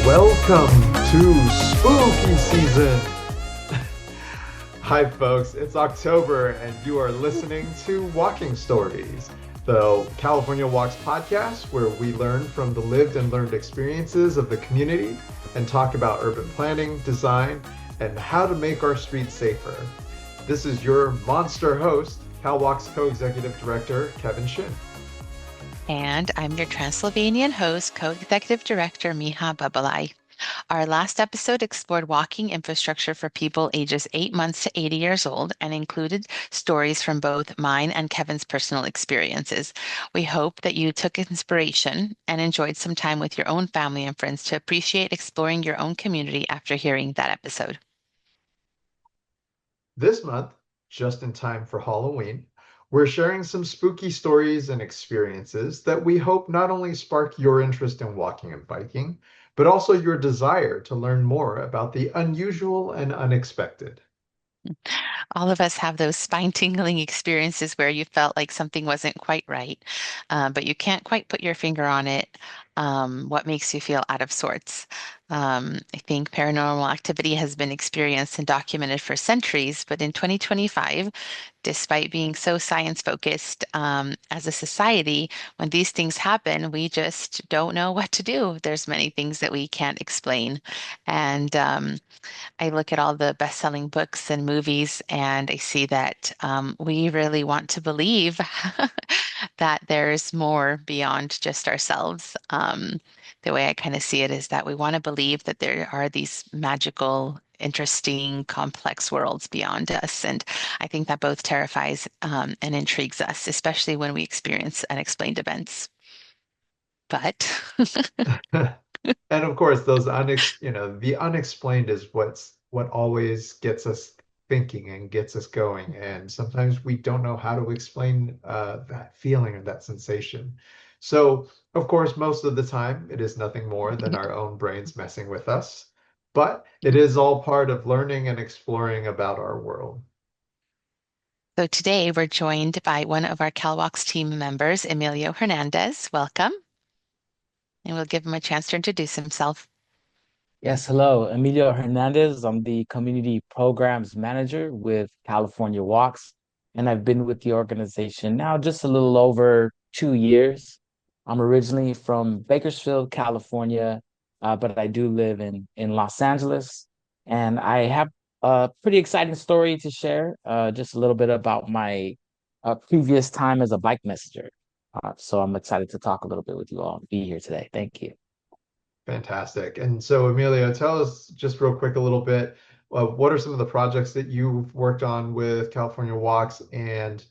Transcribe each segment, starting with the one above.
Welcome to spooky season. Hi, folks. It's October, and you are listening to Walking Stories, the California Walks podcast, where we learn from the lived and learned experiences of the community and talk about urban planning, design, and how to make our streets safer. This is your monster host, CalWalks co-executive director, Kevin Shin. And I'm your Transylvanian host, Co-Executive Director Miha Babalai. Our last episode explored walking infrastructure for people ages 8 months to 80 years old and included stories from both mine and Kevin's personal experiences. We hope that you took inspiration and enjoyed some time with your own family and friends to appreciate exploring your own community after hearing that episode. This month, just in time for Halloween, we're sharing some spooky stories and experiences that we hope not only spark your interest in walking and biking, but also your desire to learn more about the unusual and unexpected. All of us have those spine-tingling experiences where you felt like something wasn't quite right, but you can't quite put your finger on it. What makes you feel out of sorts? I think paranormal activity has been experienced and documented for centuries, but in 2025, despite being so science-focused, as a society, when these things happen, we just don't know what to do. There's many things that we can't explain, and I look at all the best-selling books and movies, and I see that we really want to believe that there's more beyond just ourselves. The way I kind of see it is that we want to believe that there are these magical, interesting, complex worlds beyond us. And I think that both terrifies and intrigues us, especially when we experience unexplained events. But And of course, the unexplained is what always gets us thinking and gets us going. And sometimes we don't know how to explain that feeling or that sensation. So, of course, most of the time, it is nothing more than our own brains messing with us. But it is all part of learning and exploring about our world. So today we're joined by one of our CalWalks team members, Emilio Hernandez. Welcome, and we'll give him a chance to introduce himself. Yes, hello, Emilio Hernandez. I'm the Community Programs Manager with California Walks, and I've been with the organization now just a little over 2 years. I'm originally from Bakersfield, California, but I do live in Los Angeles, and I have a pretty exciting story to share, just a little bit about my previous time as a bike messenger. So I'm excited to talk a little bit with you all and be here today. Thank you. Fantastic. And so, Emilio, tell us just real quick a little bit, what are some of the projects that you've worked on with California Walks, and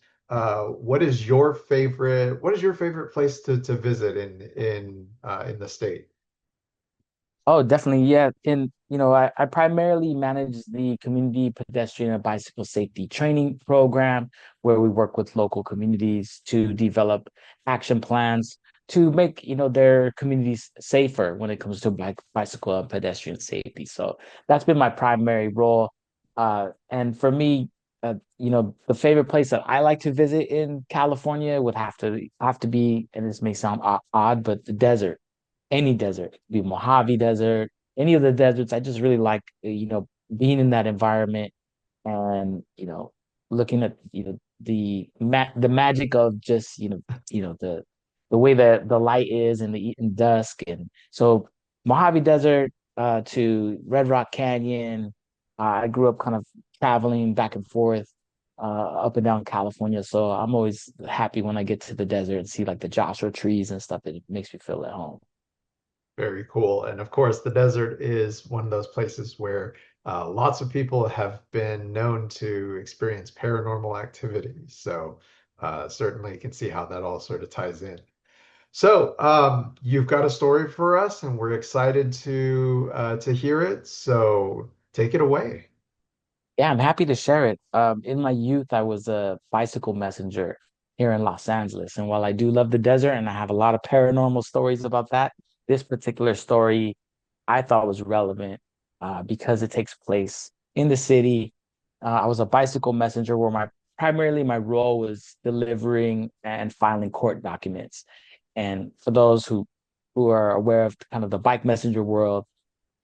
what is your favorite place to visit in the state? Oh, definitely. Yeah. I primarily manage the community pedestrian and bicycle safety training program where we work with local communities to develop action plans to make, their communities safer when it comes to bicycle and pedestrian safety. So that's been my primary role. And for me, the favorite place that I like to visit in California would have to be, and this may sound odd, but the desert, any desert, be Mojave Desert, any of the deserts. I just really like, being in that environment and, looking at, the magic of just, the way that the light is in dusk. And so Mojave Desert to Red Rock Canyon, I grew up kind of traveling back and forth up and down California. So I'm always happy when I get to the desert and see like the Joshua trees and stuff. That makes me feel at home. Very cool. And of course, the desert is one of those places where lots of people have been known to experience paranormal activity. So certainly you can see how that all sort of ties in. So you've got a story for us, and we're excited to hear it. So take it away. Yeah, I'm happy to share it. In my youth, I was a bicycle messenger here in Los Angeles. And while I do love the desert and I have a lot of paranormal stories about that, this particular story I thought was relevant because it takes place in the city. I was a bicycle messenger where primarily my role was delivering and filing court documents. And for those who are aware of kind of the bike messenger world,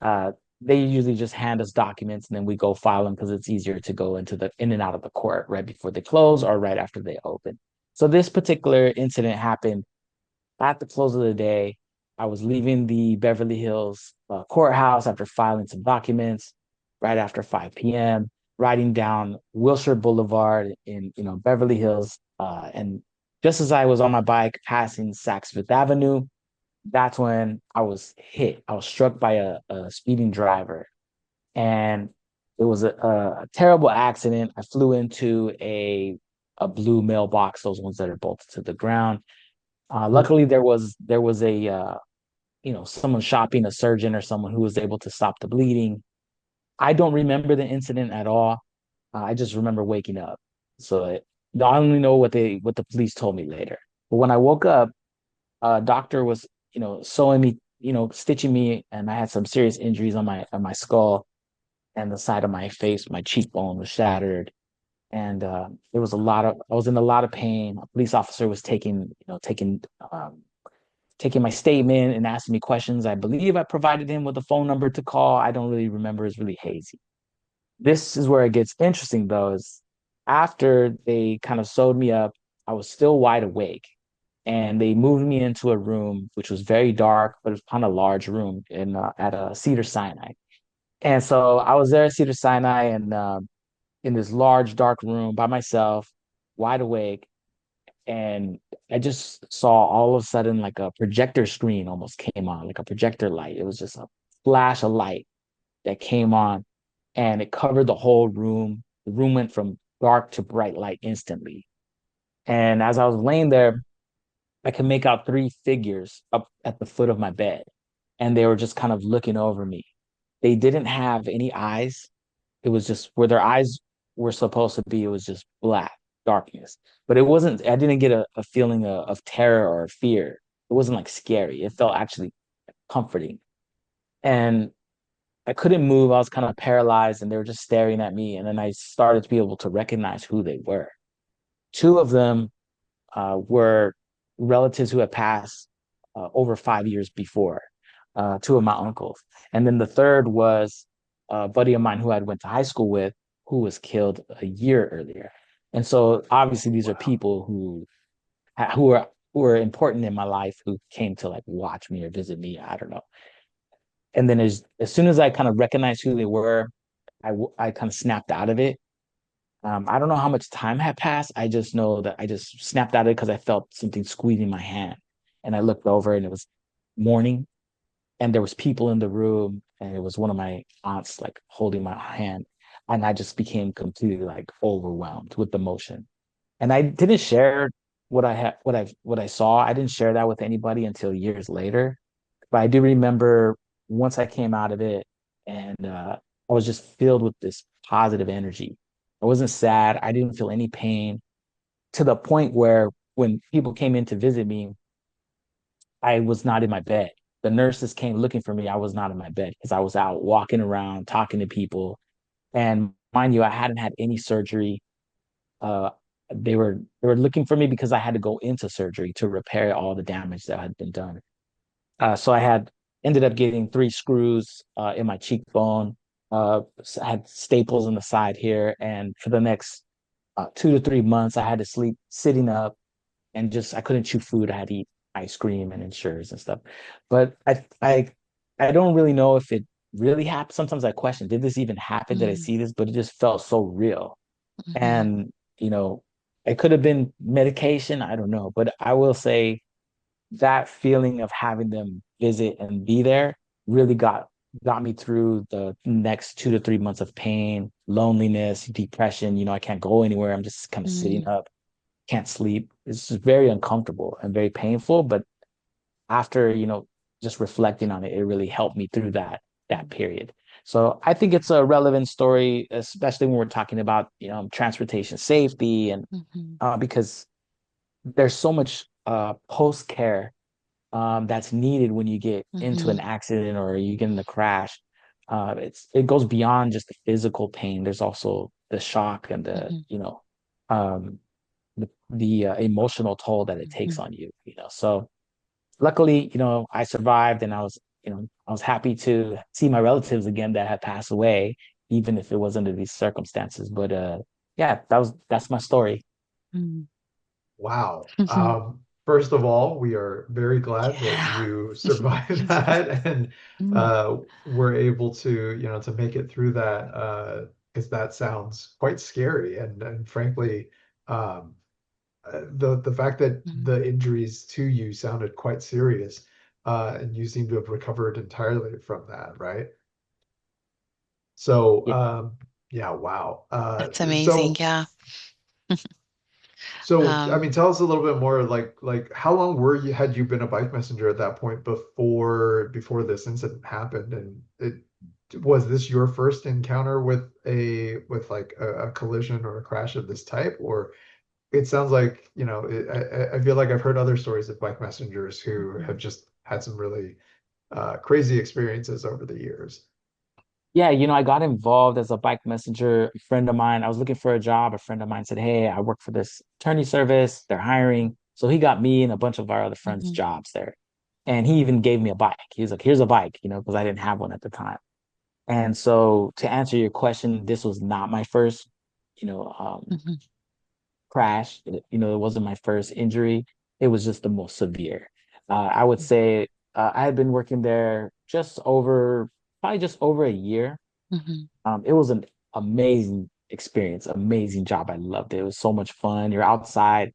Uh, they usually just hand us documents and then we go file them because it's easier to go into the in and out of the court right before they close or right after they open. So this particular incident happened at the close of the day. I was leaving the Beverly Hills courthouse after filing some documents right after 5 p.m., riding down Wilshire Boulevard in Beverly Hills. And just as I was on my bike passing Saks Fifth Avenue, that's when I was hit. I was struck by a speeding driver. And it was a terrible accident. I flew into a blue mailbox, those ones that are bolted to the ground. Luckily, there was a someone shopping, a surgeon or someone who was able to stop the bleeding. I don't remember the incident at all. I just remember waking up. So I only know what the police told me later. But when I woke up, a doctor was sewing me, stitching me, and I had some serious injuries on my skull and the side of my face. My cheekbone was shattered, and there was a lot of I was in a lot of pain. A police officer was taking my statement and asking me questions. I believe I provided him with a phone number to call. I don't really remember. It's really hazy. This is where it gets interesting, though, is after they kind of sewed me up, I was still wide awake. And they moved me into a room which was very dark, but it was kind of large room in at a Cedar Sinai. And so I was there at Cedar Sinai and in this large dark room by myself, wide awake, and I just saw all of a sudden like a projector screen almost came on, like a projector light. It was just a flash of light that came on and it covered the whole room. The room went from dark to bright light instantly. And as I was laying there, I could make out three figures up at the foot of my bed, and they were just kind of looking over me. They didn't have any eyes. It was just where their eyes were supposed to be. It was just black darkness. But it wasn't, I didn't get a feeling of terror or fear. It wasn't like scary. It felt actually comforting. And I couldn't move. I was kind of paralyzed and they were just staring at me. And then I started to be able to recognize who they were. Two of them were relatives who had passed over 5 years before, two of my uncles. And then the third was a buddy of mine who I went to high school with, who was killed a year earlier. And so obviously these are Wow. people who are important in my life who came to like watch me or visit me. I don't know. And then as soon as I kind of recognized who they were, I kind of snapped out of it. I don't know how much time had passed. I just know that I just snapped out of it because I felt something squeezing my hand. And I looked over and it was morning and there was people in the room and it was one of my aunts like holding my hand. And I just became completely like overwhelmed with emotion. And I didn't share what I saw. I didn't share that with anybody until years later. But I do remember once I came out of it and I was just filled with this positive energy. I wasn't sad. I didn't feel any pain to the point where when people came in to visit me, I was not in my bed. The nurses came looking for me. I was not in my bed because I was out walking around, talking to people. And mind you, I hadn't had any surgery. Uh, they were looking for me because I had to go into surgery to repair all the damage that had been done. So I had ended up getting three screws in my cheekbone. I had staples in the side here, and for the next 2 to 3 months, I had to sleep sitting up, and just I couldn't chew food. I had to eat ice cream and ensures and stuff. But I don't really know if it really happened. Sometimes I question, did this even happen? Did I Mm, see this? But it just felt so real. mhm, And it could have been medication. I don't know, but I will say that feeling of having them visit and be there really got me through the next 2 to 3 months of pain, loneliness, depression. I can't go anywhere. I'm just kind of sitting mm, up, can't sleep. It's just very uncomfortable and very painful. But after, just reflecting on it, it really helped me through that period. So I think it's a relevant story, especially when we're talking about, transportation safety and mhm, because there's so much post care that's needed when you get into an mhm, accident or you get in a crash. It goes beyond just the physical pain. There's also the shock and the mhm, um, the emotional toll that it takes mhm, on you. So luckily, I survived and I was I was happy to see my relatives again that had passed away, even if it was under these circumstances. But yeah, that's my story. Mm. Wow. First of all, we are very glad that Yeah. you survived that and Mm. were able to, to make it through that, because that sounds quite scary. And frankly, um, the fact that Mm. the injuries to you sounded quite serious, and you seem to have recovered entirely from that, right? So, Yeah. yeah, wow. That's amazing. So Yeah. So, I Um, mean, tell us a little bit more, like how long had you been a bike messenger at that point before this incident happened? And was this your first encounter with like a collision or a crash of this type? Or it sounds like, I feel like I've heard other stories of bike messengers who have mhm, just had some really crazy experiences over the years. Yeah, I got involved as a bike messenger. A friend of mine, I was looking for a job. A friend of mine said, "Hey, I work for this attorney service. They're hiring." So he got me and a bunch of our other friends mhm, jobs there. And he even gave me a bike. He was like, "Here's a bike," because I didn't have one at the time. And so to answer your question, this was not my first, you know, um, mhm, crash. It wasn't my first injury. It was just the most severe. I would say I had been working there probably just over a year. mhm, It was an amazing experience, amazing job. I loved it. It was so much fun. You're outside,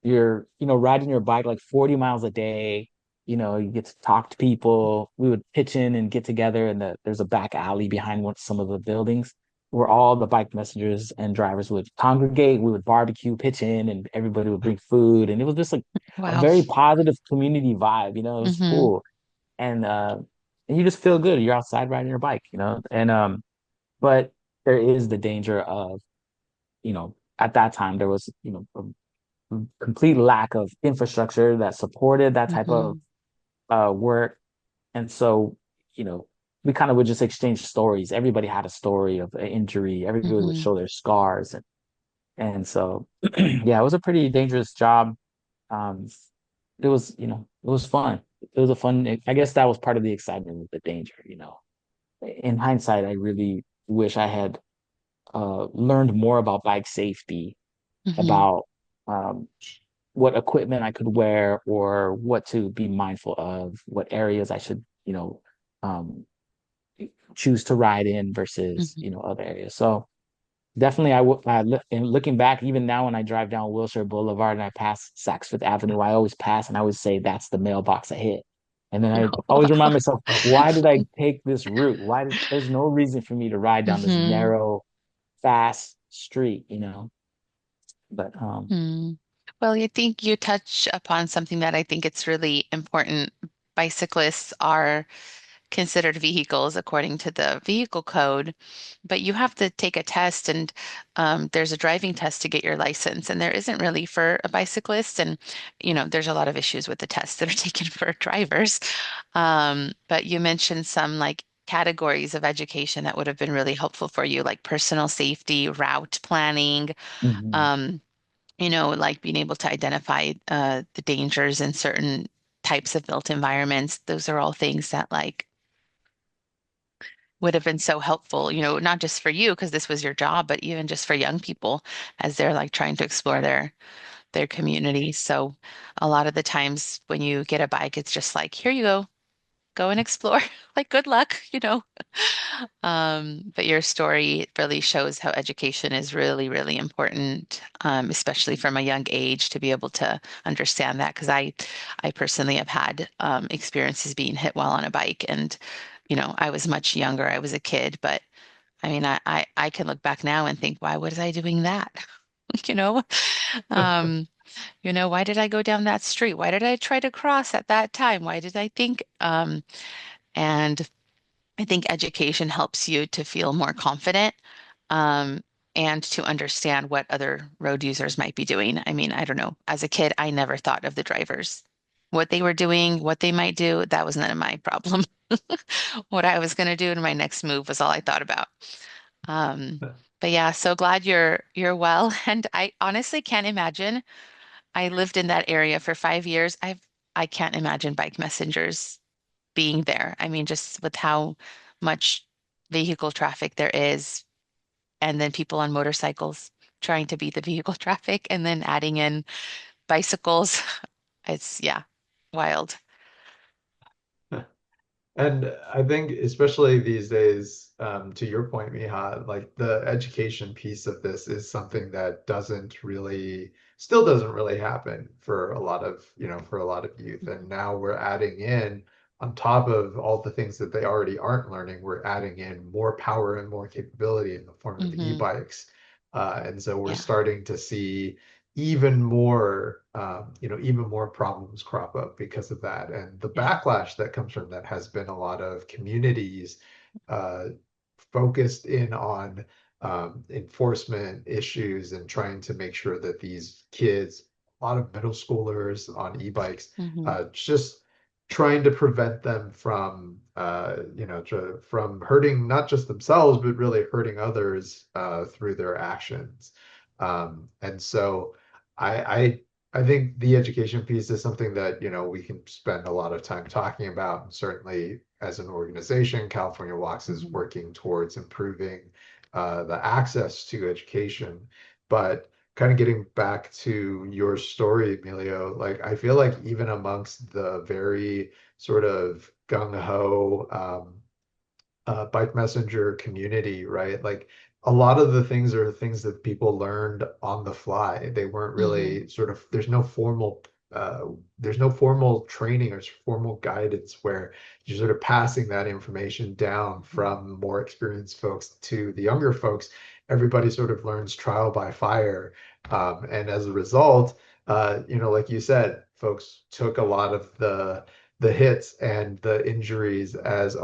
you're riding your bike like 40 miles a day. You get to talk to people. We would pitch in and get together, and there's a back alley behind some of the buildings where all the bike messengers and drivers would congregate. We would barbecue, pitch in, and everybody would bring food. And it was just like a wow. very positive community vibe. It was Mhm, cool. And you just feel good. You're outside riding your bike. But there is the danger of, at that time there was, a complete lack of infrastructure that supported that type of mhm, work. And so, you know, we kind of would just exchange stories. Everybody had a story of an injury. Everybody would mhm, show their scars. And so, yeah, it was a pretty dangerous job. Um, it was fun. It was a fun, I guess that was part of the excitement of the danger. In hindsight, I really wish I had learned more about bike safety, mhm, about um, what equipment I could wear or what to be mindful of, what areas I should, um, choose to ride in versus, mhm. other areas. So definitely, and looking back, even now when I drive down Wilshire Boulevard and I pass Saks Fifth Avenue, I always pass and I always say that's the mailbox I hit. And then I always remind myself, why did I take this route? There's no reason for me to ride down this Mhm, narrow, fast street. But mm. Well, you think you touch upon something that I think it's really important. Bicyclists are considered vehicles according to the vehicle code, but you have to take a test, and there's a driving test to get your license, and there isn't really for a bicyclist. And there's a lot of issues with the tests that are taken for drivers. But you mentioned some like categories of education that would have been really helpful for you, like personal safety, route planning, mhm. um, like being able to identify the dangers in certain types of built environments. Those are all things that like would have been so helpful, not just for you because this was your job, but even just for young people as they're like trying to explore their community. So a lot of the times when you get a bike, it's just like, here you go and explore. Like good luck. But your story really shows how education is really, really important, especially from a young age to be able to understand that. Because I personally have had experiences being hit while on a bike, and I was much younger. I was a kid, but I mean, I can look back now and think, why was I doing that? You know, um, why did I go down that street? Why did I try to cross at that time? Why did I think? And I think education helps you to feel more confident, um, and to understand what other road users might be doing. I mean, I don't know. As a kid, I never thought of the drivers, what they were doing, what they might do. That was none of my problem. What I was going to do in my next move was all I thought about. Um, but yeah, so glad you're well. And I honestly can't imagine. I lived in that area for 5 years. I can't imagine bike messengers. being there. I mean, just with how much vehicle traffic there is, and then people on motorcycles trying to beat the vehicle traffic, and then adding in bicycles. It's, yeah, wild. And I think, especially these days, to your point, Miha, like the education piece of this is something that still doesn't really happen for a lot of, for a lot of youth. And now we're adding in, on top of all the things that they already aren't learning, we're adding in more power and more capability in the form of Hmm. e-bikes. And so we're Yeah. starting to see even more problems crop up because of that. And the Yeah. backlash that comes from that has been a lot of communities uh, focused in on enforcement issues and trying to make sure that these kids, a lot of middle schoolers on e-bikes, Hmm. just trying to prevent them from, from hurting not just themselves, but really hurting others through their actions. And so I I think the education piece is something that, we can spend a lot of time talking about. And certainly as an organization, California Walks is Hmm. working towards improving the access to education. But kind of getting back to your story, Emilio, like I feel like even amongst the very sort of gung-ho bike messenger community, right? Like a lot of the things are things that people learned on the fly. They weren't Hmm. really sort of, uh, there's no formal training or formal guidance where you're sort of passing that information down from more experienced folks to the younger folks. Everybody sort of learns trial by fire. And as a result, like you said, folks took a lot of the hits and the injuries Hmm. as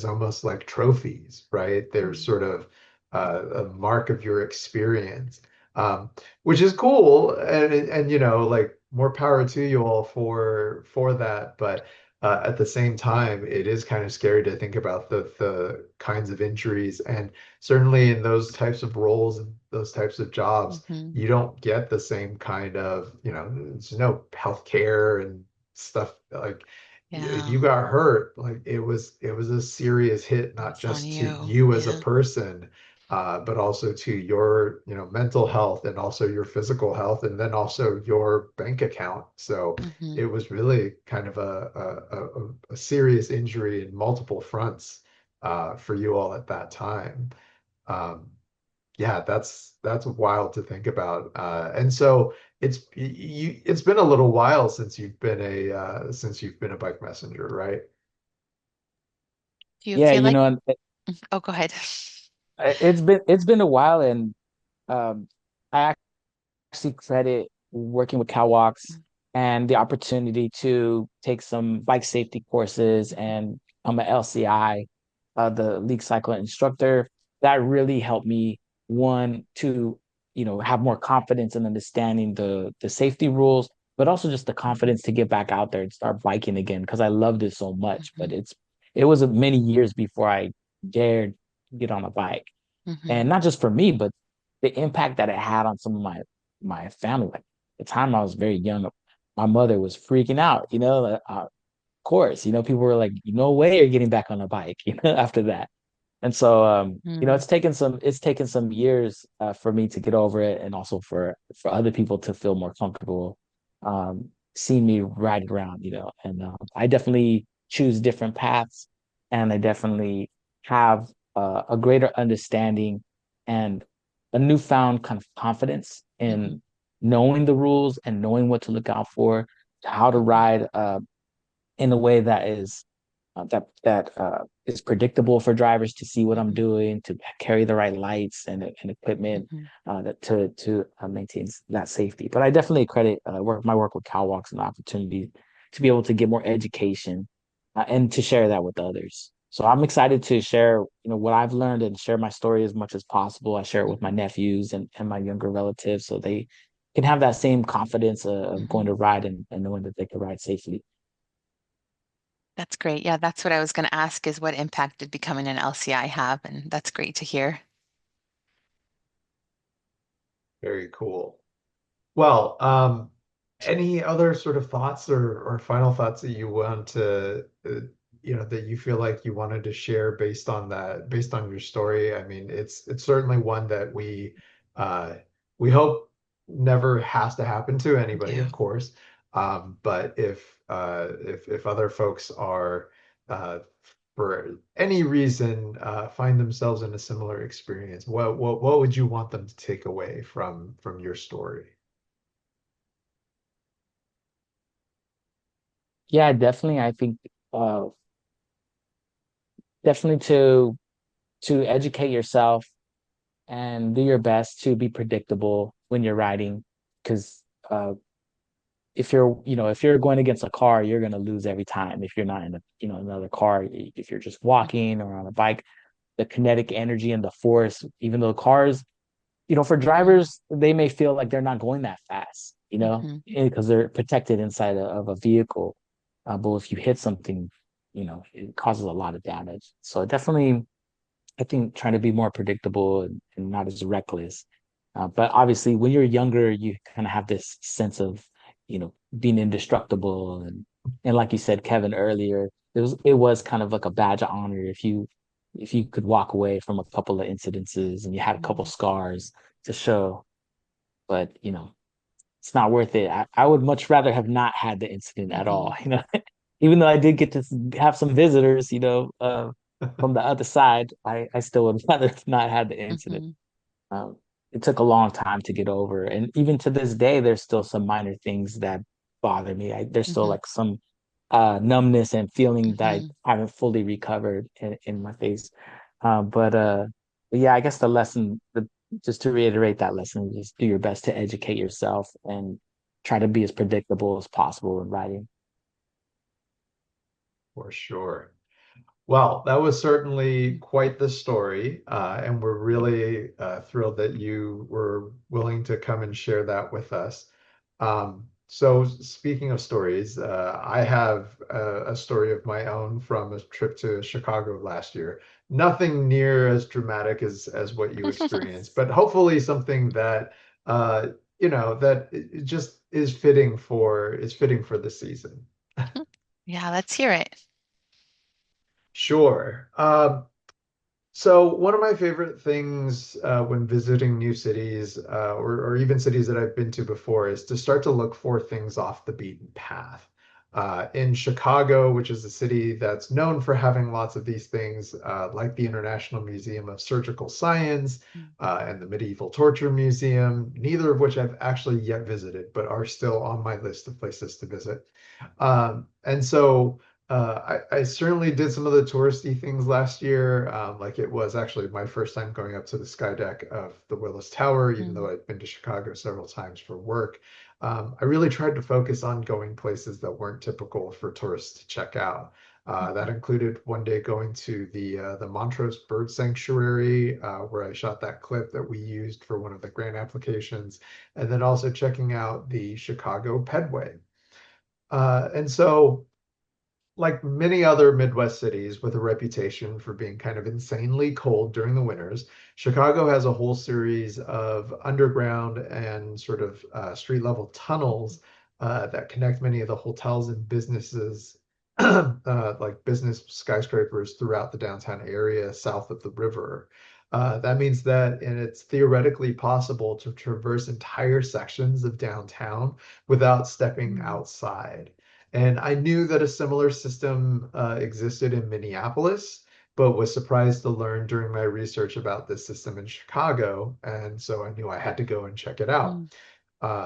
almost like trophies, right? They're sort of a mark of your experience, um, which is cool, and like more power to you all for that. But at the same time, it is kind of scary to think about the kinds of injuries, and certainly in those types of roles and those types of jobs Hmm. you don't get the same kind of, there's no healthcare and stuff like Yeah. you got hurt. Like it was a serious hit, not It's on just to you. you as a Yeah. person, but also to your, mental health and also your physical health and then also your bank account. So Hmm. it was really kind of a serious injury in multiple fronts for you all at that time. Um, yeah, that's wild to think about. And so it's been a little while since you've been a bike messenger, right? Do you Yeah, feel like, and oh, go ahead. it's been a while, and um, I actually credit working with CalWalks and the opportunity to take some bike safety courses and I'm an LCI, the league cycle instructor. That really helped me, one, to have more confidence in understanding the safety rules, but also just the confidence to get back out there and start biking again because I loved it so much. But Hmm. it was many years before I dared get on a bike, Hmm. and not just for me, but the impact that it had on some of my family. Like the time I was very young, my mother was freaking out. Of course, people were like, "No way you're getting back on a bike," after that. And so, Hmm. it's taken some years for me to get over it, and also for other people to feel more comfortable seeing me ride around. And I definitely choose different paths, and I definitely have a greater understanding and a newfound kind of confidence Hmm. in knowing the rules and knowing what to look out for, how to Hmm. ride in a way that is predictable for drivers to see what I'm Hmm. doing, to carry the right lights and equipment Hmm. that to maintain that safety. But I definitely credit my work with CalWalks and the opportunity to be able to get more education and to share that with others. So I'm excited to share, what I've learned and share my story as much as possible. I share it with my nephews and my younger relatives so they can have that same confidence of going Hmm. to ride and knowing that they can ride safely. That's great. Yeah, that's what I was going to ask is what impact did becoming an LCI have? And that's great to hear. Very cool. Well, Any other sort of thoughts or final thoughts that you want to, that you feel like you wanted to share based on that, based on your story? I mean, it's certainly one that uh, we hope never has to happen to anybody, Yeah. of course. But if other folks are for any reason find themselves in a similar experience, what would you want them to take away from your story? Yeah, definitely. I think uh, definitely to educate yourself and do your best to be predictable when you're riding, because if you're if you're going against a car, you're going to lose every time. If you're not in a another car, if you're just walking or on a bike, the kinetic energy and the force, even though cars, for Mm-hmm. drivers, they may feel like they're not going that fast, Mm-hmm. because they're protected inside of a vehicle. But if you hit something, it causes a lot of damage. So definitely, I think trying to be more predictable and not as reckless. But obviously, when you're younger, you kind of have this sense of, being indestructible, and like you said, Kevin, earlier, it was kind of like a badge of honor if you could walk away from a couple of incidences and you had a couple scars to show. But it's not worth it. I would much rather have not had the incident at Mm-hmm. all. Even though I did get to have some visitors, from the other side, I still would rather have not had the incident. Mm-hmm. Um, it took a long time to get over, and even to this day, there's still some minor things that bother me. There's still Mm-hmm. like some numbness and feeling that I Mm-hmm. haven't fully recovered in my face. But yeah, I guess the lesson, just to reiterate that lesson, just do your best to educate yourself and try to be as predictable as possible in writing. For sure. Well, that was certainly quite the story, and we're really thrilled that you were willing to come and share that with us. So, speaking of stories, I have a story of my own from a trip to Chicago last year. Nothing near as dramatic as what you experienced, but hopefully something that uh, that it just is fitting for the season. Yeah, let's hear it. Sure. So one of my favorite things when visiting new cities or even cities that I've been to before is to start to look for things off the beaten path. In Chicago, which is a city that's known for having lots of these things, like the International Museum of Surgical Science and the Medieval Torture Museum, neither of which I've actually yet visited, but are still on my list of places to visit. And so I certainly did some of the touristy things last year. Like it was actually my first time going up to the sky deck of the Willis Tower, even though Mm-hmm. I've been to Chicago several times for work. I really tried to focus on going places that weren't typical for tourists to check out. That included one day going to the Montrose Bird Sanctuary, where I shot that clip that we used for one of the grant applications, and then also checking out the Chicago Pedway. And so like many other Midwest cities with a reputation for being kind of insanely cold during the winters, Chicago has a whole series of underground and sort of street level tunnels that connect many of the hotels and businesses, like business skyscrapers throughout the downtown area south of the river. That means that, and it's theoretically possible to traverse entire sections of downtown without stepping Mm-hmm. outside. And I knew that a similar system existed in Minneapolis, but was surprised to learn during my research about this system in Chicago. And so I knew I had to go and check it out.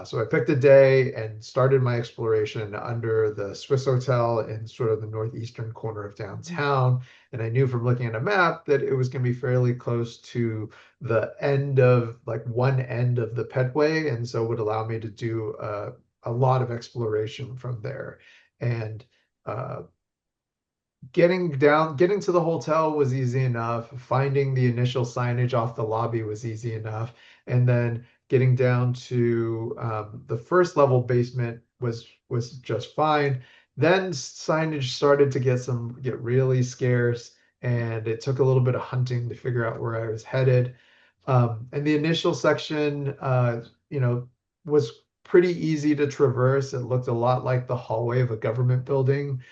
So I picked a day and started my exploration under the Swiss Hotel in sort of the northeastern corner of Mm-hmm. downtown. And I knew from looking at a map that it was going to be fairly close to the end of like one end of the Pedway, and so would allow me to do a lot of exploration from there. And uh, getting to the hotel was easy enough. Finding the initial signage off the lobby was easy enough. And then getting down to the first level basement was just fine. Then signage started to get really scarce, and it took a little bit of hunting to figure out where I was headed. And the initial section, was pretty easy to traverse. It looked a lot like the hallway of a government building,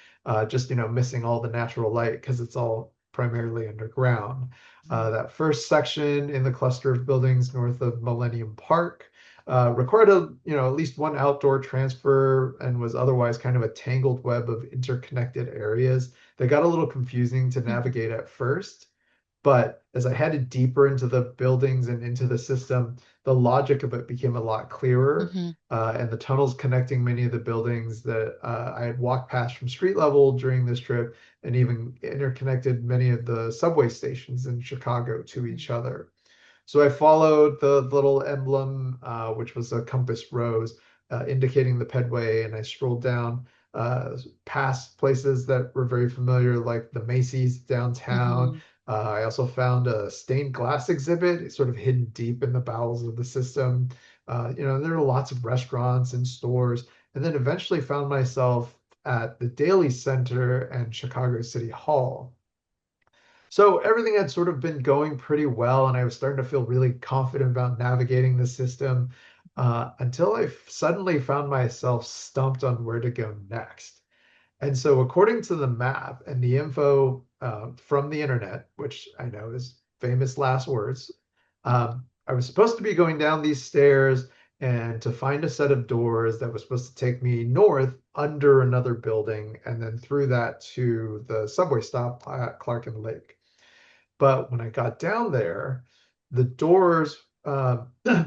just, missing all the natural light because it's all primarily underground. That first section in the cluster of buildings north of Millennium Park required at least one outdoor transfer and was otherwise kind of a tangled web of interconnected areas that got a little confusing to navigate at first. But as I headed deeper into the buildings and into the system, the logic of it became a lot clearer. Hmm. And the tunnels connecting many of the buildings that I had walked past from street level during this trip, and even interconnected many of the subway stations in Chicago to each other. So I followed the little emblem, which was a compass rose, indicating the pedway, and I strolled down past places that were very familiar, like the Macy's downtown. Hmm. I also found a stained glass exhibit, sort of hidden deep in the bowels of the system. There were lots of restaurants and stores, and then eventually found myself at the Daily Center and Chicago City Hall. So everything had sort of been going pretty well, and I was starting to feel really confident about navigating the system until I suddenly found myself stumped on where to go next. And so, according to the map and the info from the internet, which I know is famous last words, I was supposed to be going down these stairs and to find a set of doors that was supposed to take me north under another building and then through that to the subway stop at Clark and Lake. But when I got down there, the doors, the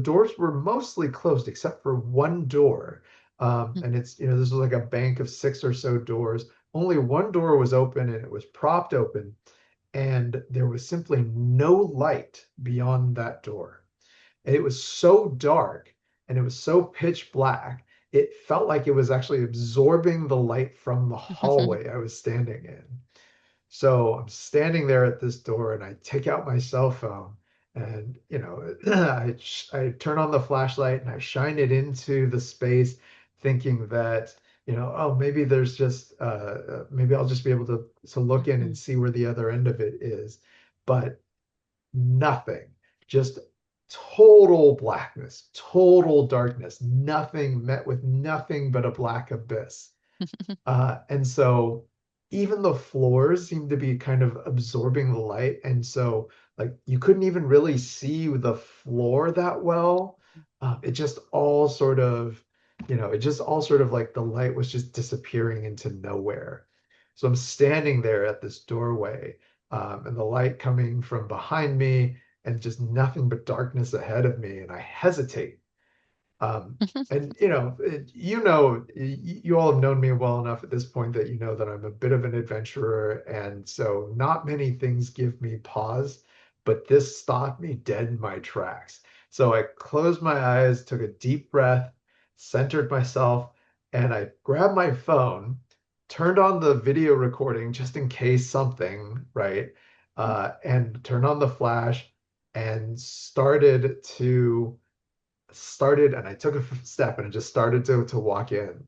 doors were mostly closed except for one door. And it's, this was like a bank of six or so doors. Only one door was open and it was propped open. And there was simply no light beyond that door. And it was so dark and it was so pitch black. It felt like it was actually absorbing the light from the hallway I was standing in. So I'm standing there at this door and I take out my cell phone and, I turn on the flashlight and I shine it into the space thinking that, oh, maybe there's just, maybe I'll just be able to look in and Hmm. see where the other end of it is. But nothing, just total blackness, total darkness, nothing met with nothing but a black abyss. And so even the floors seemed to be kind of absorbing the light. And so, like, you couldn't even really see the floor that well. It just all sort of, it just all sort of like the light was just disappearing into nowhere. So I'm standing there at this doorway, and the light coming from behind me, and just nothing but darkness ahead of me. And I hesitate um, and you all have known me well enough at this point that you know that I'm a bit of an adventurer, and so not many things give me pause, but this stopped me dead in my tracks. So I closed my eyes, took a deep breath, centered myself, and I grabbed my phone, turned on the video recording just in case something, right? And turned on the flash and started and I took a step and I just started to walk in.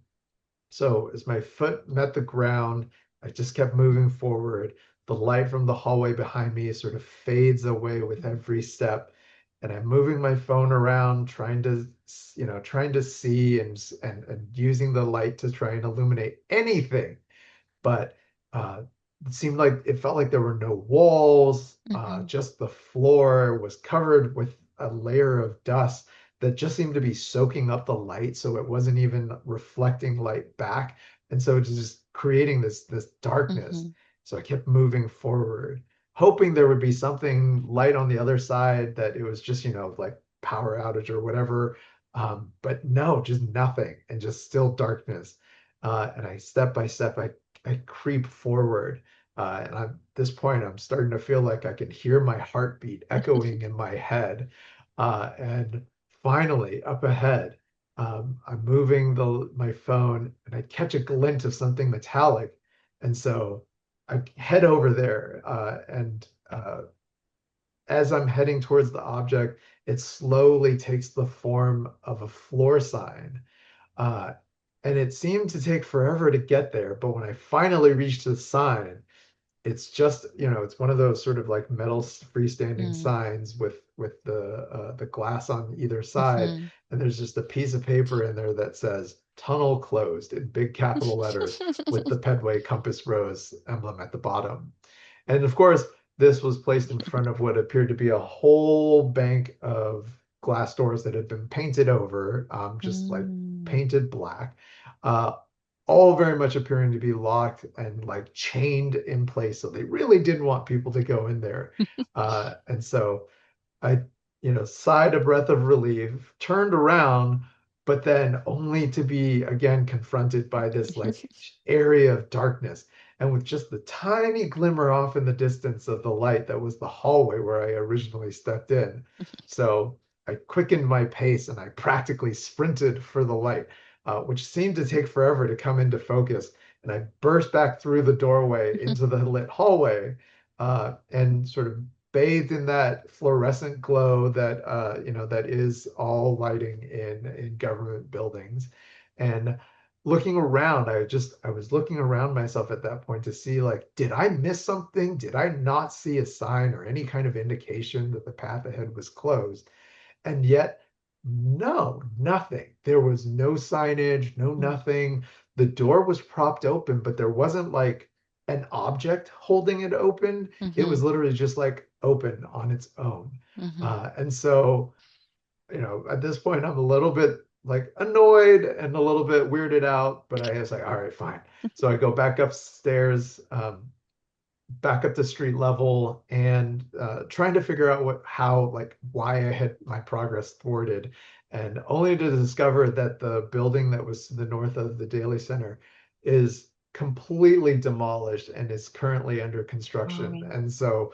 So as my foot met the ground, I just kept moving forward. The light from the hallway behind me sort of fades away with every step. And I'm moving my phone around, trying to see and using the light to try and illuminate anything, but it seemed like it felt like there were no walls. Hmm. Just the floor was covered with a layer of dust that just seemed to be soaking up the light, so it wasn't even reflecting light back, and so it was just creating this darkness. Hmm. So I kept moving forward, hoping there would be something light on the other side that it was just like power outage or whatever. But no, just nothing, and just still darkness. And I step by step, I creep forward. And at this point, I'm starting to feel like I can hear my heartbeat echoing in my head. And finally, up ahead, I'm moving my phone and I catch a glint of something metallic. And so I head over there. And as I'm heading towards the object, it slowly takes the form of a floor sign. Uh, and it seemed to take forever to get there, but when I finally reached the sign, it's just, it's one of those sort of like metal freestanding Hmm. signs with the glass on either side, Hmm. and there's just a piece of paper in there that says tunnel closed in big capital letters with the Pedway compass rose emblem at the bottom. And of course, this was placed in front of what appeared to be a whole bank of glass doors that had been painted over, just like Mm. painted black, uh, all very much appearing to be locked and like chained in place. So they really didn't want people to go in there. And so I, sighed a breath of relief, turned around, but then only to be again confronted by this like area of darkness. And with just the tiny glimmer off in the distance of the light that was the hallway where I originally stepped in. So I quickened my pace and I practically sprinted for the light, which seemed to take forever to come into focus. And I burst back through the doorway into the lit hallway, and sort of bathed in that fluorescent glow that that is all lighting in government buildings. And looking around, I was looking around myself at that point to see, like, did I miss something? Did I not see a sign or any kind of indication that the path ahead was closed? And yet, no, nothing. There was no signage, no nothing. The door was propped open, but there wasn't like an object holding it open. It Hmm. was literally just like open on its own. Hmm. And so, at this point, I'm a little bit like annoyed and a little bit weirded out, but I was like, all right, fine. So I go back upstairs, back up to street level, and trying to figure out why I had my progress thwarted, and only to discover that the building that was to the north of the Daily Center is completely demolished and is currently under construction. Oh. And so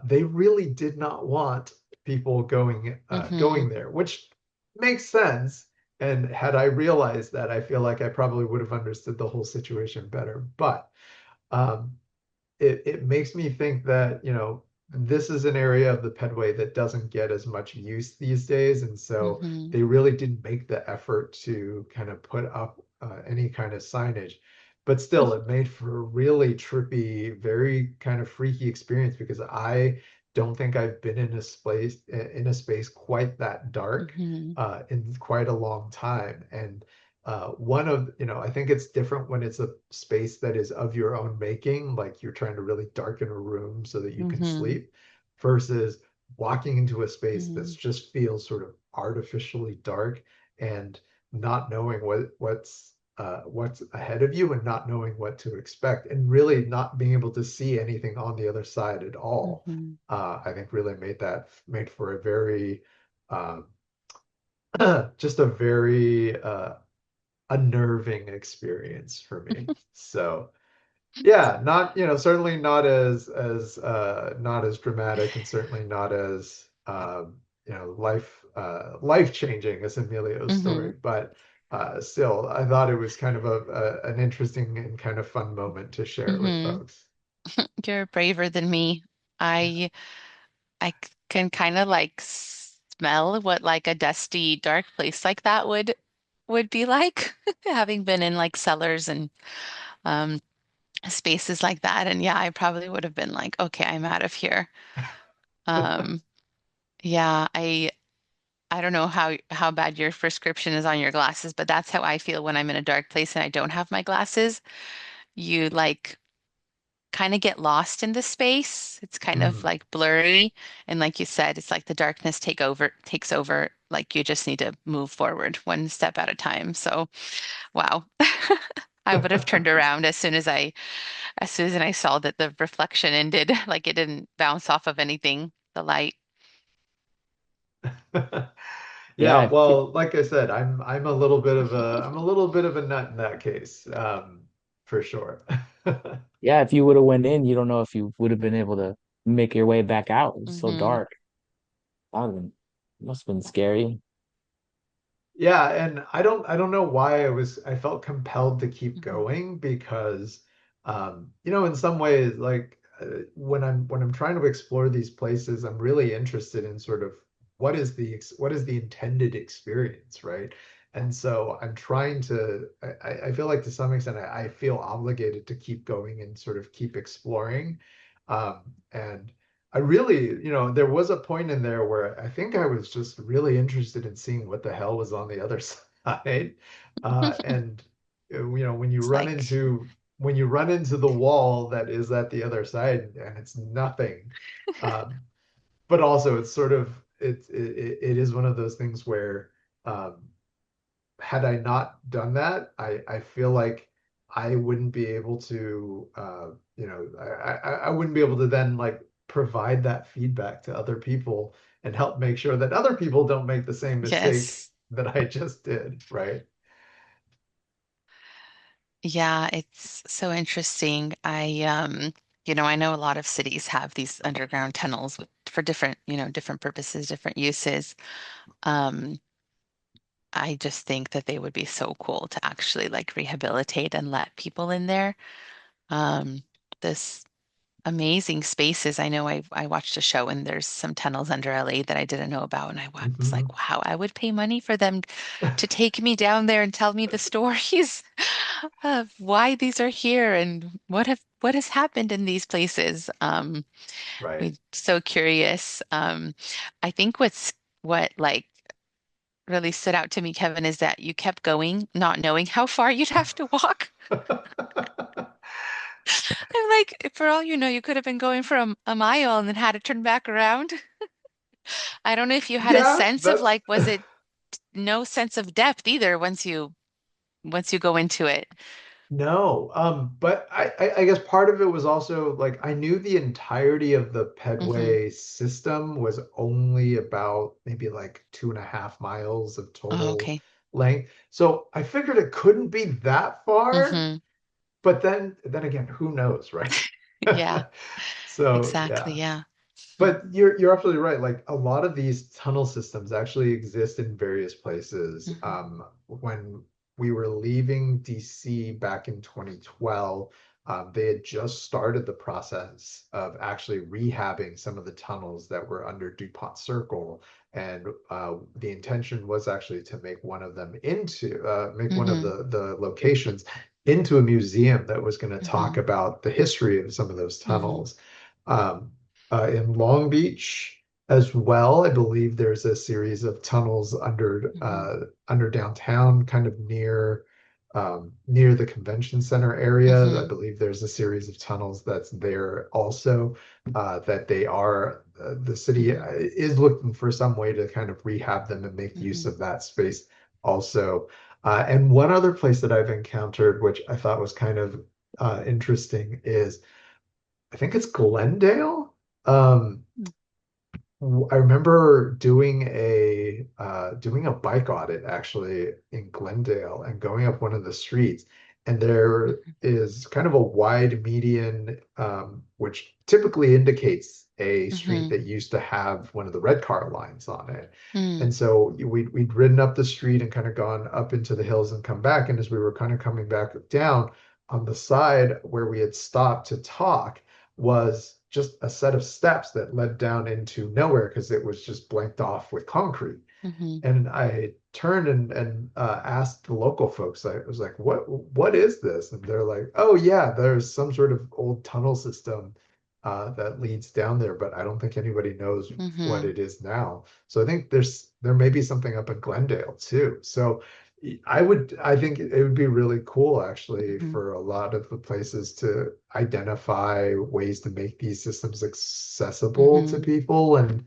they really did not want people Hmm. going there, which makes sense. And had I realized that, I feel like I probably would have understood the whole situation better. But um, it makes me think that, this is an area of the pedway that doesn't get as much use these days. And so Hmm. they really didn't make the effort to kind of put up any kind of signage. But still, it made for a really trippy, very kind of freaky experience, because I don't think I've been in a space quite that dark Hmm. in quite a long time. And I think it's different when it's a space that is of your own making, like you're trying to really darken a room so that you can Hmm. sleep, versus walking into a space that Hmm. just feels sort of artificially dark, and not knowing what's ahead of you, and not knowing what to expect, and really not being able to see anything on the other side at all. Hmm. I think really made for a very um, just a very unnerving experience for me. So yeah, not, certainly not as dramatic, and certainly not as life changing as Emilio's Hmm. story, but still, I thought it was kind of an interesting and kind of fun moment to share with Hmm. folks. You're braver than me. I can kind of like smell what like a dusty, dark place like that would be like, having been in like cellars and um spaces like that. And yeah, I probably would have been like, okay, I'm out of here. Um, yeah, I don't know how bad your prescription is on your glasses, but that's how I feel when I'm in a dark place and I don't have my glasses. You like kind of get lost in the space. It's kind of Mm. like blurry. And like you said, it's like the darkness takes over. Like you just need to move forward one step at a time. So, wow. I would have turned around as soon as I saw that the reflection ended, like it didn't bounce off of anything, the light. Yeah, Yeah, well, like I said, I'm a little bit of a nut in that case, for sure. yeah. If you would have went in, you don't know if you would have been able to make your way back out. It was so Hmm. dark. Must have been scary. Yeah, and I don't know why I felt compelled to keep Hmm. going, because in some ways, like, when I'm trying to explore these places, I'm really interested in sort of what is the intended experience, right? And so I'm trying to I feel like, to some extent, I feel obligated to keep going and sort of keep exploring. And I really, there was a point in there where I think I was just really interested in seeing what the hell was on the other side. And when you It's run like, into the wall that is at the other side and it's nothing. Um, but also it's sort of it is one of those things where um, had I not done that, I feel like I wouldn't be able to, I wouldn't be able to then like provide that feedback to other people and help make sure that other people don't make the same mistake yes. that I just did, right? Yeah, it's so interesting. I know a lot of cities have these underground tunnels for different, different purposes, different uses. Um, I just think that they would be so cool to actually like rehabilitate and let people in there. Um, this amazing spaces. I know I watched a show and there's some tunnels under LA that I didn't know about, and I was like, Mhm. wow, I would pay money for them to take me down there and tell me the stories of why these are here and what has happened in these places. Right. I'm so curious. I think what like really stood out to me, Kevin, is that you kept going, not knowing how far you'd have to walk. I'm like, for all you know, you could have been going for a mile and then had to turn back around. I don't know if you had a Yeah, sense of that's like, was it no sense of depth either once you go into it? no, but I guess part of it was also like I knew the entirety of the Hmm. Pedway system was only about maybe like 2.5 miles of Oh, total okay. length. So I figured it couldn't be that far, Hmm. but then again, who knows, right? Yeah, So exactly. yeah. Yeah. But you're absolutely right. Like a lot of these tunnel systems actually exist in various places. Hmm. When we were leaving DC back in 2012, they had just started the process of actually rehabbing some of the tunnels that were under DuPont Circle, and the intention was actually to make one of them into make one of Hmm. the locations into a museum that was going to talk Hmm. about the history of some of those Hmm. tunnels. Um, in Long Beach as well. I believe there's a series of tunnels Hmm. under downtown, kind of near the convention center area. I Hmm. believe there's a series of tunnels that's there also. That they are the city Hmm. is looking for some way to kind of rehab them and make use Hmm. of that space also. And one other place that I've encountered, which I thought was kind of interesting, is I think it's Glendale. Um, I remember doing a bike audit actually in Glendale and going up one of the streets, and there is kind of a wide median, which typically indicates a street Hmm. that used to have one of the red car lines on it. Hmm. And so we'd ridden up the street and kind of gone up into the hills and come back. And as we were kind of coming back down on the side where we had stopped to talk, was just a set of steps that led down into nowhere because it was just blanked off with concrete. Hmm. And I turned and asked the local folks. I was like, "What is this?" And they're like, "Oh yeah, there's some sort of old tunnel system that leads down there, but I don't think anybody knows what Hmm. it is now." So I think there may be something up in Glendale too. So I think it would be really cool actually Hmm. for a lot of the places to identify ways to make these systems accessible to Hmm. people and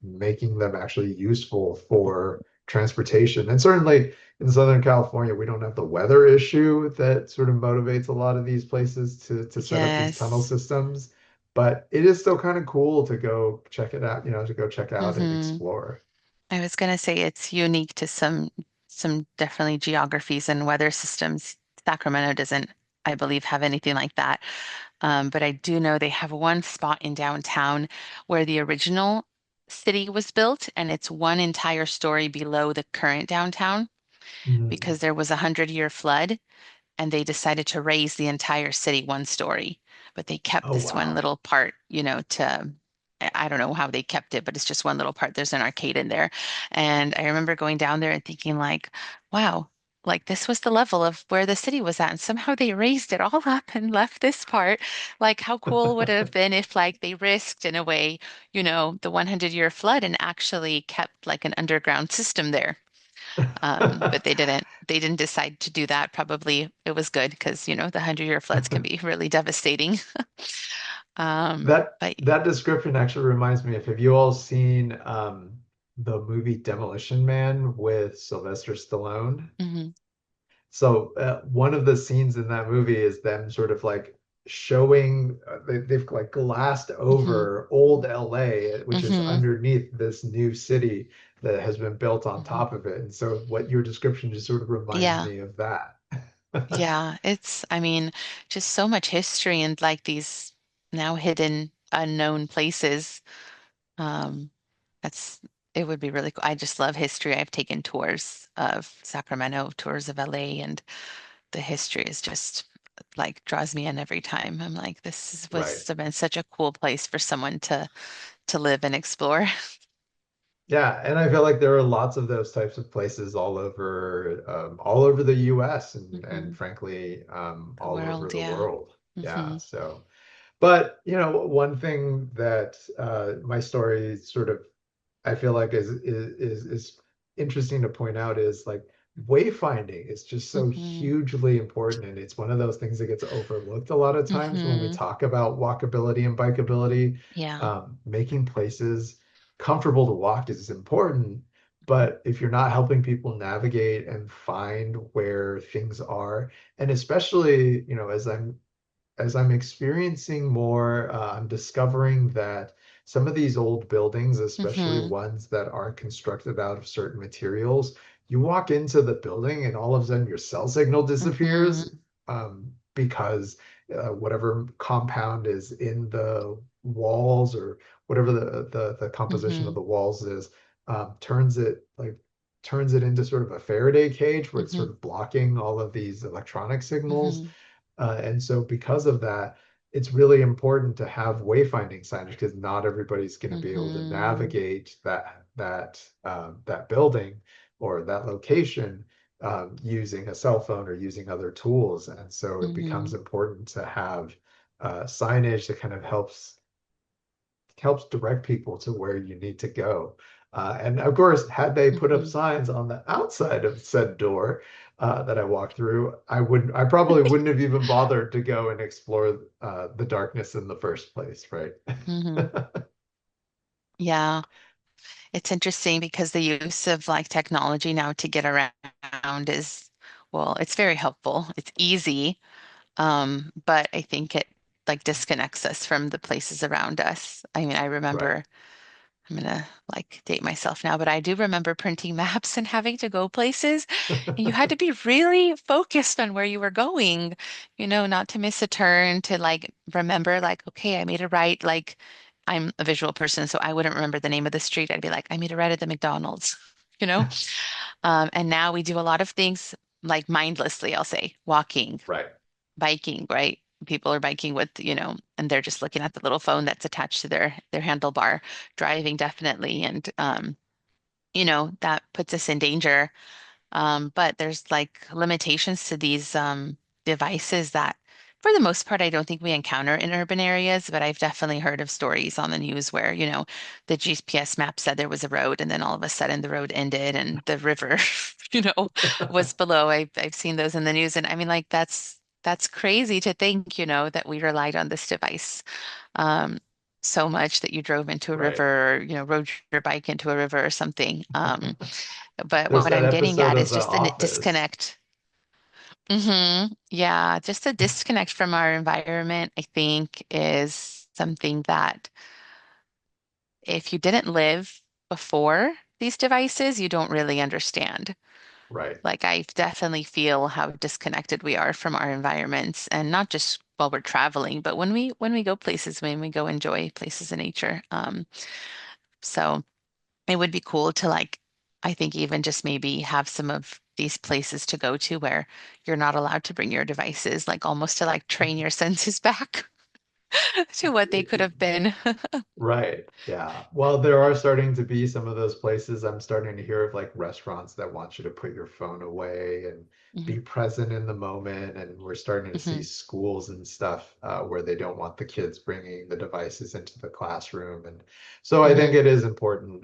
making them actually useful for transportation. And certainly in Southern California, we don't have the weather issue that sort of motivates a lot of these places to set up these tunnel Yes. systems. But it is still kind of cool to go check it out, to go check out and Hmm. explore. I was gonna say it's unique to some definitely geographies and weather systems. Sacramento doesn't, I believe, have anything like that. But I do know they have one spot in downtown where the original city was built, and it's one entire story below the current downtown Mm. because there was a 100-year flood and they decided to raise the entire city one story. But they kept Oh, this one wow. little part, I don't know how they kept it, but it's just one little part. There's an arcade in there. And I remember going down there and thinking like, wow. like this was the level of where the city was at, and somehow they raised it all up and left this part. Like how cool would it have been if like they risked in a way, the 100-year flood and actually kept like an underground system there. But they didn't. They didn't decide to do that. Probably it was good because, the 100-year floods can be really devastating. That But that description actually reminds me of, have you all seen the movie Demolition Man with Sylvester Stallone? mhm, So one of the scenes in that movie is them sort of like showing they've like glassed mhm, over old LA, which is mhm, underneath this new city that has been built on mhm. top of it. And so what your description just sort of reminds Yeah. me of that. Yeah, I mean, just so much history and like these now hidden, unknown places. Um, that's it would be really cool. I just love history. I've taken tours of Sacramento, tours of LA, and the history is just like draws me in every time. I'm like, Right. must have been such a cool place for someone to live and explore. Yeah, and I feel like there are lots of those types of places all over the U.S. and Hmm. frankly, The all over world, the yeah. world. Yeah. Hmm. So, but one thing that my story sort of I feel like is interesting to point out is like wayfinding is just so Hmm. hugely important, and it's one of those things that gets overlooked a lot of times when we Hmm. talk about walkability and bikeability. Yeah. Making places comfortable to walk is important, but if you're not helping people navigate and find where things are, and especially, as I'm experiencing more, I'm discovering that some of these old buildings, especially Hmm. ones that are constructed out of certain materials, you walk into the building and all of a sudden your cell signal disappears, Hmm. because whatever compound is in the walls or whatever the composition of Hmm. the walls is, turns it into sort of a Faraday cage where it's Hmm. sort of blocking all of these electronic signals. Hmm. And so because of that, it's really important to have wayfinding signage because not everybody's going to be able to Hmm. navigate that building or that location using a cell phone or using other tools. And so it becomes Hmm. important to have signage that kind of helps direct people to where you need to go. And of course, had they put up Hmm. signs on the outside of said door that I walked through, I probably wouldn't have even bothered to go and explore the darkness in the first place, right? Hmm. Yeah. It's interesting because the use of like technology now to get around is, well, it's very helpful. It's easy. But I think it like disconnects us from the places around us. I mean, I Right. remember, I'm gonna like date myself now, but I do remember printing maps and having to go places, and you had to be really focused on where you were going, not to miss a turn, to like remember, like, okay, I made a right. Like, I'm a visual person, so I wouldn't remember the name of the street. I'd be like, I made a right at the McDonald's, you know? And now we do a lot of things like mindlessly, I'll say, walking, Right. biking, right? People are biking with, and they're just looking at the little phone that's attached to their handlebar, driving definitely. And that puts us in danger. But there's like limitations to these devices that for the most part I don't think we encounter in urban areas, but I've definitely heard of stories on the news where, the GPS map said there was a road and then all of a sudden the road ended and the river, was below. I've seen those in the news, and I mean like that's crazy to think, that we relied on this device um so much that you drove into a Right. river or, rode your bike into a river or something. But There's what that I'm getting episode at of is The just a Office. disconnect. Yeah, just a disconnect from our environment, I think, is something that if you didn't live before these devices, you don't really understand. Right. Like I definitely feel how disconnected we are from our environments, and not just while we're traveling, but when we go places, when we go enjoy places in nature. So it would be cool to like, I think even just maybe have some of these places to go to where you're not allowed to bring your devices, like almost to like train your senses back. to what they could have been. Right. Yeah. Well, there are starting to be some of those places. I'm starting to hear of like restaurants that want you to put your phone away and Mhm, be present in the moment. And we're starting to see mhm, schools and stuff where they don't want the kids bringing the devices into the classroom. And so I think mhm. it is important.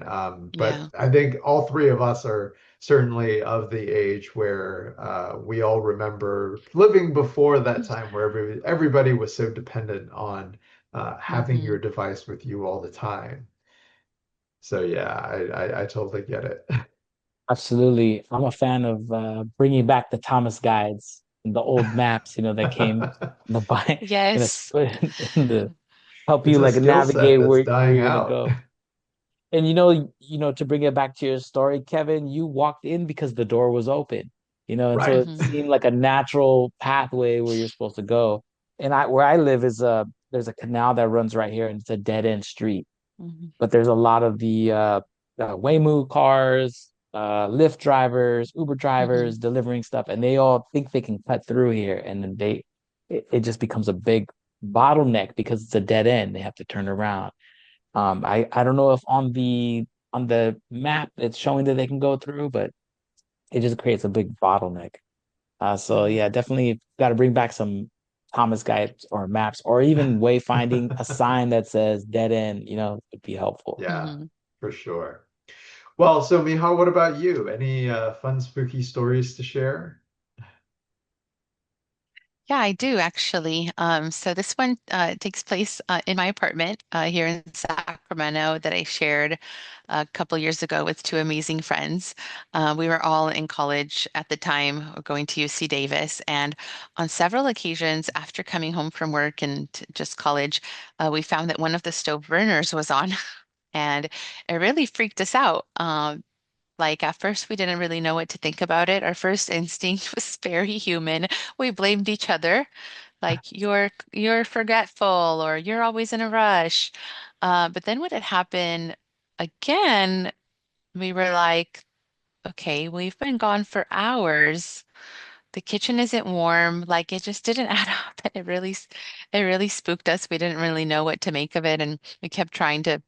But Yeah. I think all three of us are certainly of the age where we all remember living before that time where everybody was so dependent on having your Hmm. device with you all the time. So yeah, I totally get it. Absolutely. I'm a fan of bringing back the Thomas guides and the old maps, that came in the bi Yes. in the help It's you a like skill set navigate that's where dying you're gonna out. go. And to bring it back to your story, Kevin, you walked in because the door was open, and so Right. it Hmm. seemed like a natural pathway where you're supposed to go. And where I live is there's a canal that runs right here and it's a dead end street. Hmm. But there's a lot of the Waymo cars, Lyft drivers, Uber Hmm. drivers delivering stuff, and they all think they can cut through here, and then it just becomes a big bottleneck because it's a dead end. They have to turn around. I don't know if on the map it's showing that they can go through, but it just creates a big bottleneck. So Hmm. yeah, definitely got to bring back some Thomas guides or maps, or even wayfinding a sign that says dead end. Would be helpful. Yeah, Hmm. for sure. Well, so Miha, what about you? Any fun, spooky stories to share? Yeah, I do actually. So this one takes place in my apartment here in Sacramento that I shared a couple years ago with two amazing friends. We were all in college at the time, going to UC Davis, and on several occasions after coming home from work and just college, we found that one of the stove burners was on, and it really freaked us out. Like at first, we didn't really know what to think about it. Our first instinct was very human. We blamed each other, like you're forgetful or you're always in a rush. But then when it happened again, we were like, okay, we've been gone for hours. The kitchen isn't warm. Like it just didn't add up, and it really spooked us. We didn't really know what to make of it, and we kept trying to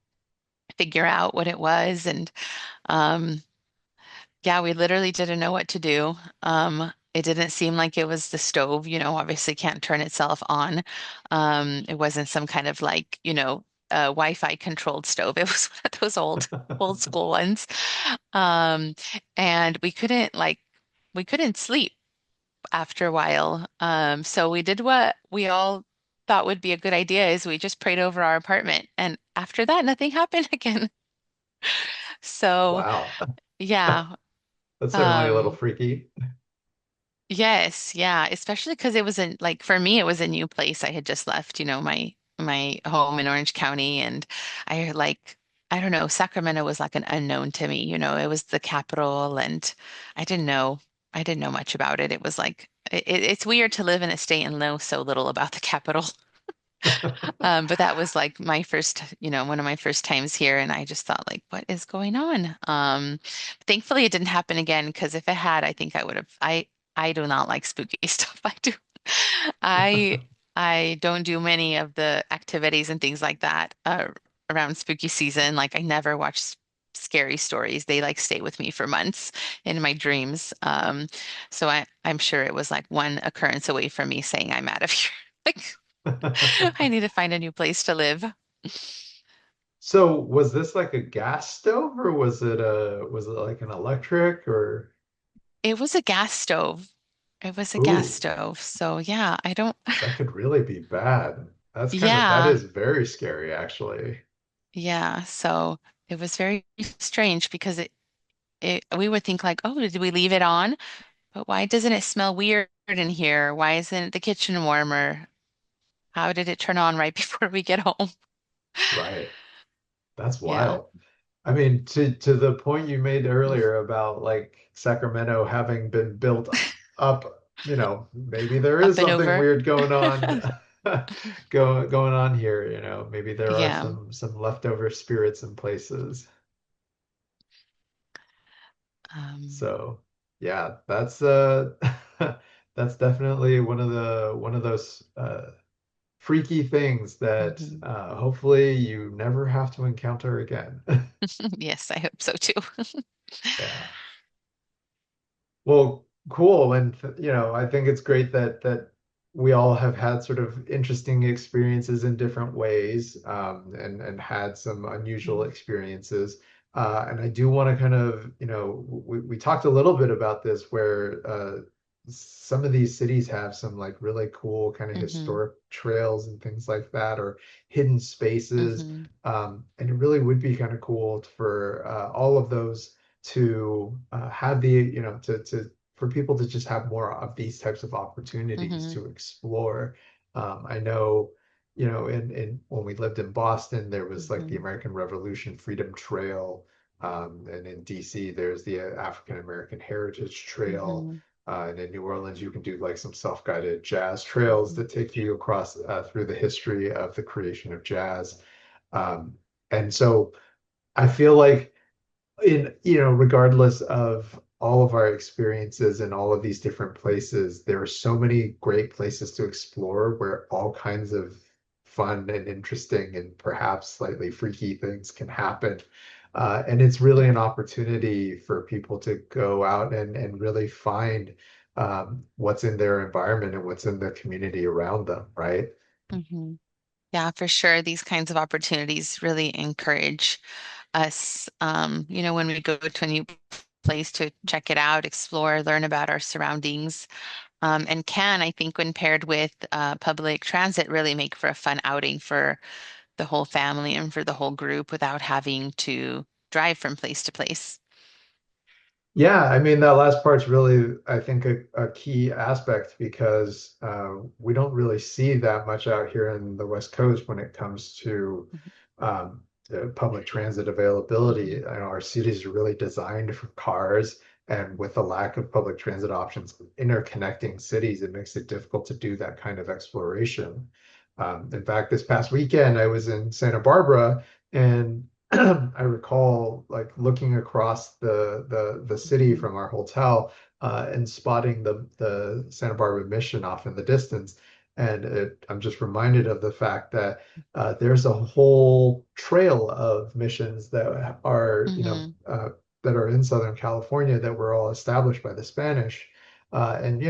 figure out what it was. And um, yeah, we literally didn't know what to do. It didn't seem like it was the stove, obviously can't turn itself on. It wasn't some kind of like, Wi-Fi controlled stove. It was one of those old school ones. Um, and we couldn't sleep after a while. So we did what we all thought would be a good idea is we just prayed over our apartment. And after that, nothing happened again. So Wow. yeah. That's certainly a little Um, freaky. Yes, yeah, especially because it was a like for me it was a new place. I had just left, my home in Orange County and I don't know, Sacramento was like an unknown to me, it was the capital and I didn't know I didn't know much about it. It was like it's weird to live in a state and know so little about the capital. But that was like my first, one of my first times here, and I just thought, like, what is going on? Thankfully, it didn't happen again because if it had, I think I would have. I do not like spooky stuff. I I don't do many of the activities and things like that around spooky season. Like, I never watch scary stories. They like stay with me for months in my dreams. So I'm sure it was like one occurrence away from me saying I'm out of here. Like. I need to find a new place to live. So was this like a gas stove or was it like an electric or It was a gas stove. It was a gas ooh, stove. So yeah, I don't, that could really be bad. That yeah, is very scary actually. yeah. So it was very strange because we would think like, oh, did we leave it on? But why doesn't it smell weird in here? Why isn't the kitchen warmer? How did it turn on right before we get home? Right. That's Yeah. wild. I mean, to the point you made earlier about like Sacramento having been built up, maybe there is Up and something over. weird going on going on here, maybe there are Yeah. some leftover spirits in places. Um, So, yeah, that's that's definitely one of those freaky things that Hmm. hopefully you never have to encounter again. Yes, I hope so too. Yeah. Well, cool. And I think it's great that we all have had sort of interesting experiences in different ways, and had some unusual Mhm. experiences. And I do want to kind of, we talked a little bit about this where some of these cities have some like really cool kind of Mhm. historic trails and things like that, or hidden spaces. Mhm. And it really would be kind of cool for all of those to have the to for people to just have more of these types of opportunities Mhm. to explore. I know, in when we lived in Boston, there was like the Mhm. American Revolution Freedom Trail, and in DC there's the African American Heritage Trail. Mhm. And in New Orleans, you can do like some self-guided jazz trails Mhm. that take you across through the history of the creation of jazz. Um, and so I feel like regardless of all of our experiences in all of these different places, there are so many great places to explore where all kinds of fun and interesting and perhaps slightly freaky things can happen. And it's really an opportunity for people to go out and really find what's in their environment and what's in the community around them, right? Mhm. Yeah, for sure. These kinds of opportunities really encourage us, when we go to a new place to check it out, explore, learn about our surroundings, and can, I think, when paired with public transit, really make for a fun outing for the whole family and for the whole group without having to drive from place to place. Yeah, I mean, that last part's really, I think, a key aspect because we don't really see that much out here in the West Coast when it comes to public transit availability. Mhm. Our cities are really designed for cars, and with the lack of public transit options interconnecting cities, it makes it difficult to do that kind of exploration. In fact, this past weekend, I was in Santa Barbara, and I recall like looking across the city Mhm. from our hotel, and spotting the Santa Barbara Mission off in the distance. And I'm just reminded of the fact that there's a whole trail of missions that are, Mhm. that are in Southern California that were all established by the Spanish. And,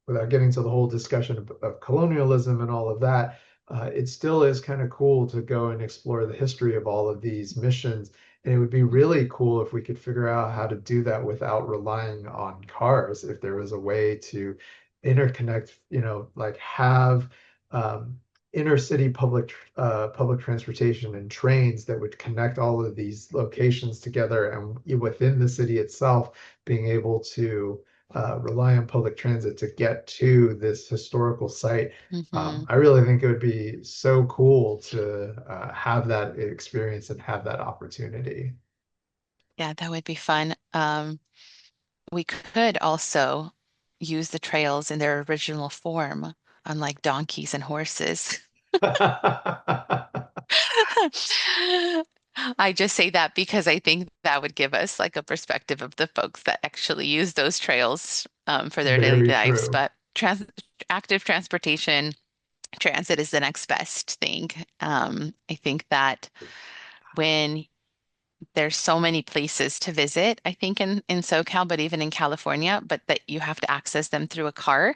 without getting to the whole discussion of colonialism and all of that, it still is kind of cool to go and explore the history of all of these missions. And it would be really cool if we could figure out how to do that without relying on cars. If there was a way to interconnect, like have inner city public transportation and trains that would connect all of these locations together, and within the city itself, being able to rely on public transit to get to this historical site. Mhm. I really think it would be so cool to have that experience and have that opportunity. Yeah, that would be fun. We could also use the trails in their original form, unlike donkeys and horses. I just say that because I think that would give us like a perspective of the folks that actually use those trails for their daily Very lives. true. But active transportation, transit is the next best thing. I think that when there's so many places to visit, I think in SoCal, but even in California, but that you have to access them through a car,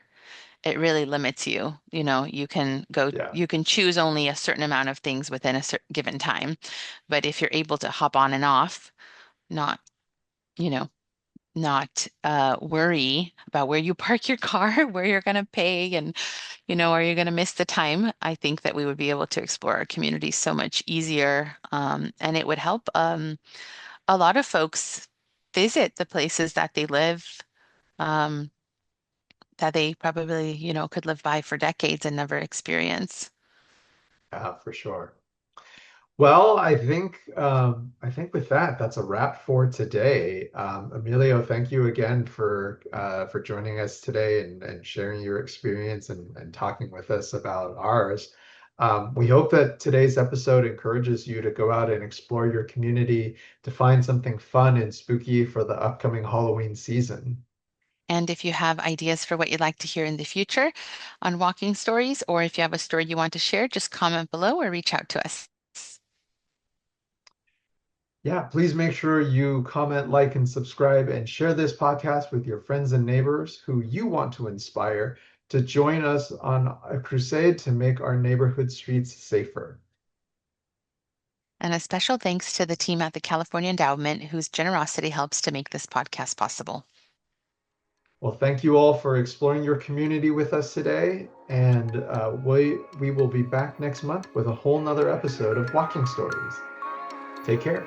it really limits you. Yeah. You can choose only a certain amount of things within a certain given time. But if you're able to hop on and off, not, you know, not worry about where you park your car, where you're going to pay, and, are you going to miss the time? I think that we would be able to explore our community so much easier. And it would help a lot of folks visit the places that they live, um, that they probably, could live by for decades and never experience. Yeah, for sure. Well, I think with that, that's a wrap for today. Emilio, thank you again for joining us today and sharing your experience and talking with us about ours. We hope that today's episode encourages you to go out and explore your community to find something fun and spooky for the upcoming Halloween season. And if you have ideas for what you'd like to hear in the future on walking stories, or if you have a story you want to share, just comment below or reach out to us. Yeah, please make sure you comment, like, and subscribe, and share this podcast with your friends and neighbors who you want to inspire to join us on a crusade to make our neighborhood streets safer. And a special thanks to the team at the California Endowment, whose generosity helps to make this podcast possible. Well, thank you all for exploring your community with us today, and we will be back next month with a whole nother episode of Walking Stories. Take care.